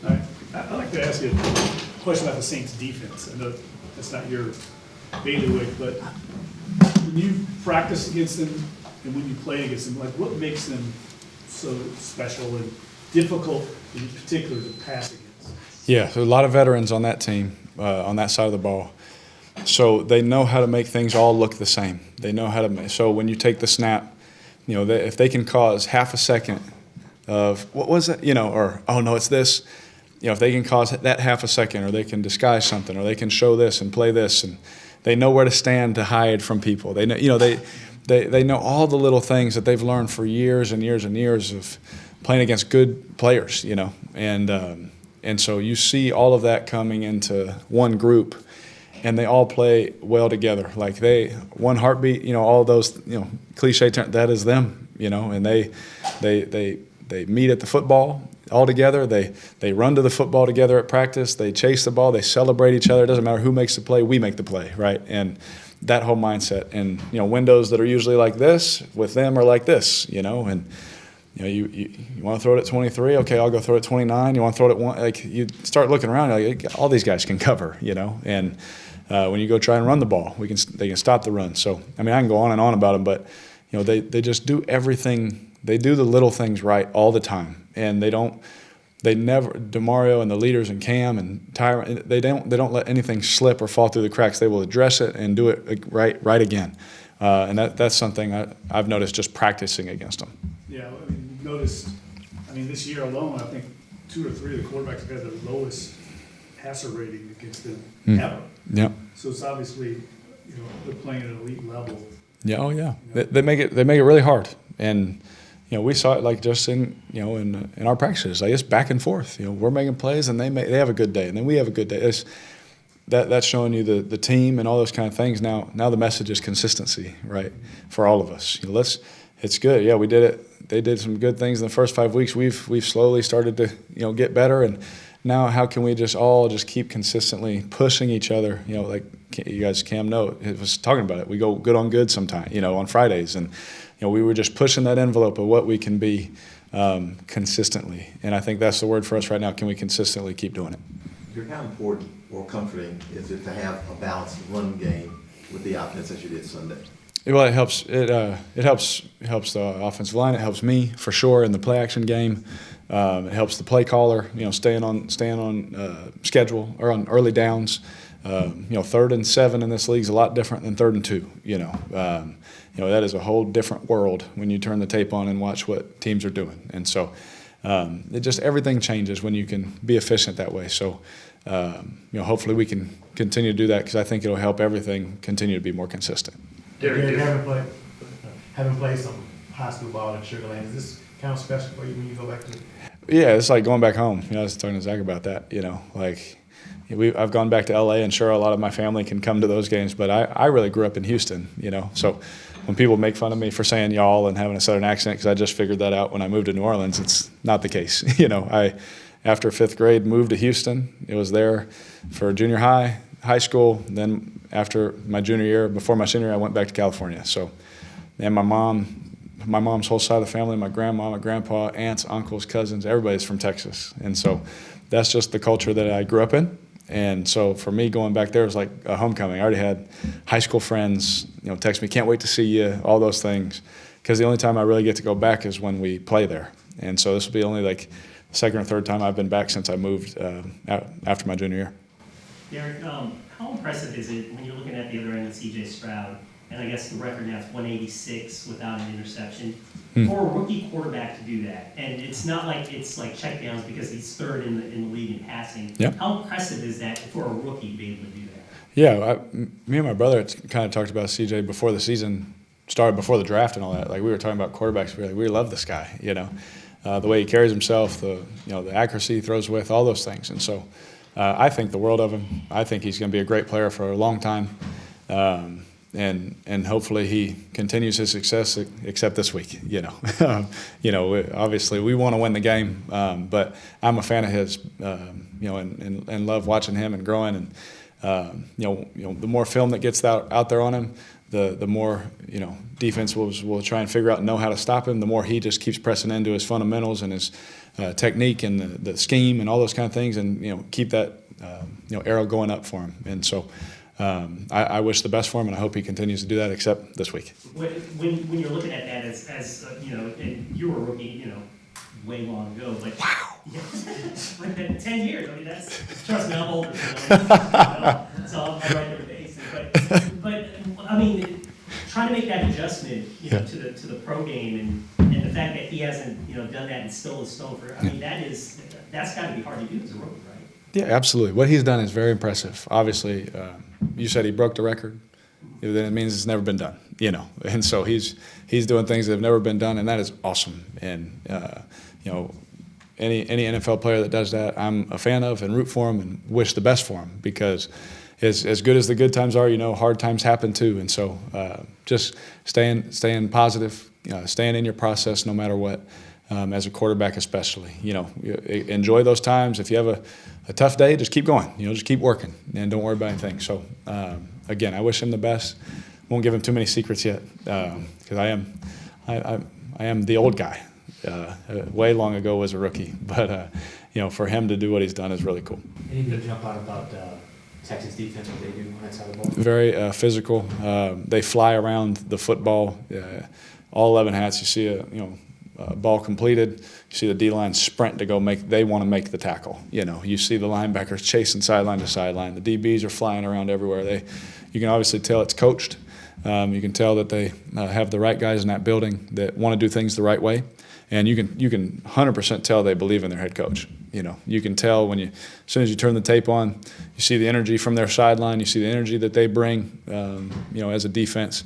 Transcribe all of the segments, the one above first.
I'd like to ask you a question about the Saints defense. I know that's not your bailiwick, but when you practice against them and when you play against them, like what makes them so special and difficult in particular to pass against? Yeah, so a lot of veterans on that team, on that side of the ball. So they know how to make things all look the same. They know how to. So when you take the snap, if they can cause half a second of what was it, or oh no, it's this. If they can cause that half a second, or they can disguise something, or they can show this and play this, and they know where to stand to hide from people. They know, they know all the little things that they've learned for years and years and years of playing against good players, and so you see all of that coming into one group, and they all play well together. Like one heartbeat, all those, cliche terms, that is them, and they meet at the football all together. They run to the football together at practice. They chase the ball. They celebrate each other. It doesn't matter who makes the play. We make the play, right? And that whole mindset. And, windows that are usually like this with them are like this, and you want to throw it at 23? Okay, I'll go throw it at 29. You want to throw it at 1? Like, you start looking around, like, all these guys can cover, and when you go try and run the ball, they can stop the run. So, I can go on and on about them, but, they just do everything. They do the little things right all the time, and they never, DeMario and the leaders and Cam and Tyron, they don't let anything slip or fall through the cracks. They will address it and do it right again, and that's something I've noticed just practicing against them. Yeah, you've noticed, this year alone, I think 2 or 3 of the quarterbacks have had the lowest passer rating against them ever. Yeah. So it's obviously, they're playing at an elite level. Yeah, oh yeah. They make it really hard, and we saw it like just in our practices. Like, it's back and forth. We're making plays, and they have a good day, and then we have a good day. That's showing you the team and all those kind of things. Now the message is consistency, right, for all of us. It's good. Yeah, we did it. They did some good things in the first 5 weeks. We've slowly started to get better, and now how can we all keep consistently pushing each other? Like you guys, Cam was talking about it. We go good on good sometime, on Fridays, and we were just pushing that envelope of what we can be consistently. And I think that's the word for us right now. Can we consistently keep doing it? How important or comforting is it to have a balanced run game with the offense as you did Sunday? Well, it helps. It helps the offensive line. It helps me for sure in the play action game. It helps the play caller, staying on schedule or on early downs. 3rd and 7 in this league is a lot different than 3rd and 2. That is a whole different world when you turn the tape on and watch what teams are doing. And so everything changes when you can be efficient that way. So, hopefully we can continue to do that, because I think it'll help everything continue to be more consistent. Derek, having played some high school ball in Sugar Land, is this kind of special for you when you go back to it? Yeah, it's like going back home. I was talking to Zach about that. I've gone back to LA, and sure, a lot of my family can come to those games, but I really grew up in Houston, So when people make fun of me for saying y'all and having a Southern accent, because I just figured that out when I moved to New Orleans, it's not the case. I, after 5th grade, moved to Houston. It was there for junior high school. Then after my junior year, before my senior year, I went back to California. So, and my mom's whole side of the family, my grandma, my grandpa, aunts, uncles, cousins, everybody's from Texas. And so that's just the culture that I grew up in. And so for me, going back there was like a homecoming. I already had high school friends, text me, can't wait to see you, all those things. Because the only time I really get to go back is when we play there. And so this will be only like the 2nd or 3rd time I've been back since I moved after my junior year. Derek, how impressive is it when you're looking at the other end of C.J. Stroud, and I guess the record now is 186 without an interception, for a rookie quarterback to do that? And it's not like it's like checkdowns because he's 3rd in the league in passing. Yep. How impressive is that for a rookie to be able to do that? Yeah, me and my brother kind of talked about C.J. before the season started, before the draft and all that. Like, we were talking about quarterbacks. We love this guy, the way he carries himself, the accuracy he throws with, all those things. And so I think the world of him. I think he's going to be a great player for a long time, and hopefully he continues his success, except this week. Obviously we want to win the game, but I'm a fan of his, and love watching him and growing. And the more film that gets out there on him, the more defense will try and figure out and know how to stop him. The more he just keeps pressing into his fundamentals and his technique and the scheme and all those kind of things, and keep that arrow going up for him. And so I wish the best for him, and I hope he continues to do that, except this week. When you're looking at that as and you were a rookie, way long ago, but wow, like 10 years. I mean, trust me, I'm older. So I'm right there with the aces. But I mean, trying to make that adjustment, to the pro game, and the fact that he hasn't, done that and still is stone for. I mean, that's got to be hard to do as a rookie, right? Yeah, absolutely. What he's done is very impressive. Obviously, you said he broke the record. Then it means it's never been done, And so he's doing things that have never been done, and that is awesome. And any NFL player that does that, I'm a fan of and root for him and wish the best for him, because as good as the good times are, hard times happen too. And so just staying positive, staying in your process no matter what. As a quarterback especially, enjoy those times. If you have a tough day, just keep going. Just keep working and don't worry about anything. So again, I wish him the best. Won't give him too many secrets yet, because I am the old guy. Way long ago was a rookie, but for him to do what he's done is really cool. Anything to jump out about Texas defense, what they do on that side of the ball? Very physical. They fly around the football. All 11 hats. You see a ball completed, you see the D-line sprint to go they want to make the tackle. You see the linebackers chasing sideline to sideline. The DBs are flying around everywhere. You can obviously tell it's coached. You can tell that they have the right guys in that building that want to do things the right way. And you can 100% tell they believe in their head coach. You can tell when as soon as you turn the tape on, you see the energy from their sideline, you see the energy that they bring, as a defense.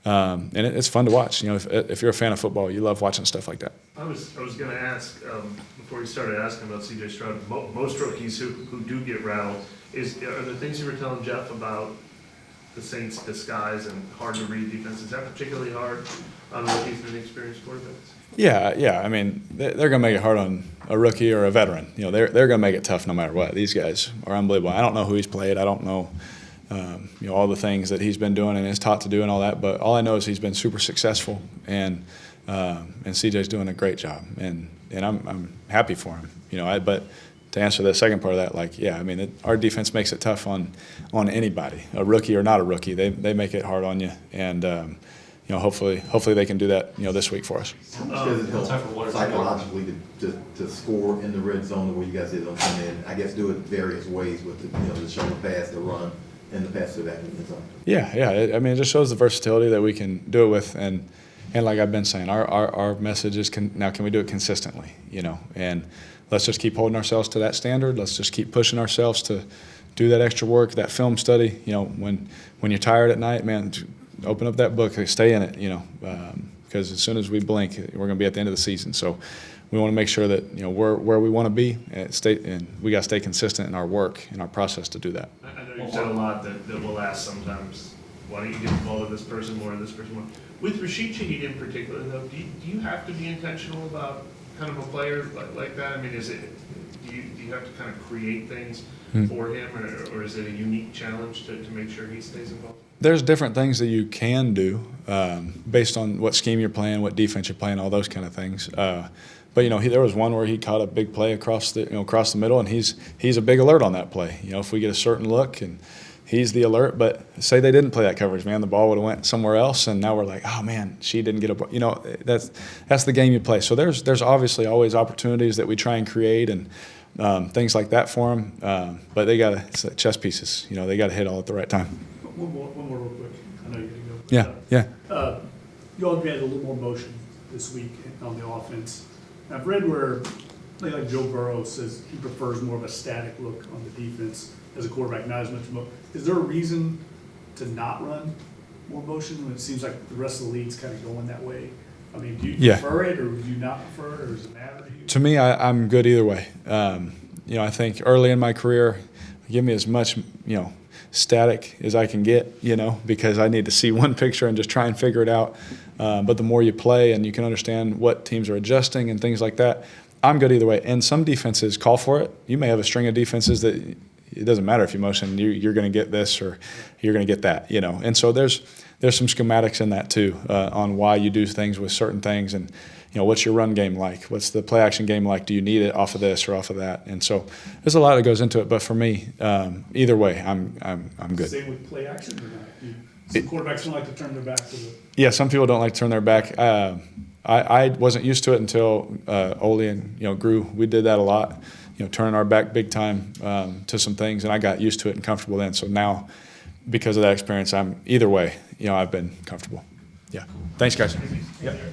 And it's fun to watch. If you're a fan of football, you love watching stuff like that. I was going to ask before you started asking about C.J. Stroud. Most rookies who do get rattled, are the things you were telling Jeff about the Saints' disguise and hard to read defense, is that particularly hard on rookies and inexperienced quarterbacks? Yeah. I mean, they're going to make it hard on a rookie or a veteran. They're going to make it tough no matter what. These guys are unbelievable. I don't know who he's played. I don't know. All the things that he's been doing and is taught to do and all that, but all I know is he's been super successful, and CJ's doing a great job, and I'm happy for him. But to answer the second part of that, our defense makes it tough on anybody, a rookie or not a rookie. They make it hard on you, and hopefully they can do that this week for us. How much does it help psychologically to score in the red zone the way you guys did on Sunday? And I guess do it various ways with the shoulder pass, the run, and the pass to the back of the end zone. Yeah. It just shows the versatility that we can do it with, and like I've been saying, our message is can we do it consistently, and let's just keep holding ourselves to that standard. Let's just keep pushing ourselves to do that extra work, that film study. When you're tired at night, man, open up that book, stay in it, because as soon as we blink, we're going to be at the end of the season. So we want to make sure that we're where we want to be, and we got to stay consistent in our work, in our process to do that. I know you've said a lot that we'll ask sometimes, why don't you get involved with this person more and this person more? With Rashid Shaheed in particular, though, do you have to be intentional about kind of a player like that? I mean, do you have to kind of create things for him, or is it a unique challenge to make sure he stays involved? There's different things that you can do based on what scheme you're playing, what defense you're playing, all those kind of things. But there was one where he caught a big play across the middle, and he's a big alert on that play. If we get a certain look and he's the alert, but say they didn't play that coverage, man, the ball would have went somewhere else, and now we're like, oh man, she didn't get a. That's the game you play. So there's obviously always opportunities that we try and create and things like that for them. But it's like chess pieces. They got to hit all at the right time. One more real quick. I know you're gonna go. Yeah. You all added a little more motion this week on the offense. I've read where, like Joe Burrow says, he prefers more of a static look on the defense as a quarterback, not as much motion. Is there a reason to not run more motion when it seems like the rest of the league's kind of going that way? I mean, do you prefer it, or do you not prefer it, or does it matter to you? To me, I'm good either way. I think early in my career, give me as much, static as I can get, because I need to see one picture and just try and figure it out. But the more you play and you can understand what teams are adjusting and things like that, I'm good either way. And some defenses call for it. You may have a string of defenses that, it doesn't matter if you motion, you're going to get this or you're going to get that, And so there's some schematics in that too, on why you do things with certain things, and what's your run game like? What's the play action game like? Do you need it off of this or off of that? And so there's a lot that goes into it. But for me, either way, I'm good. Same with play action or not? Some quarterbacks don't like to turn their back to the. Yeah, some people don't like to turn their back. I wasn't used to it until Ole and grew. We did that a lot, turning our back big time to some things, and I got used to it and comfortable then. So now, because of that experience, I'm either way. I've been comfortable. Yeah. Thanks, guys.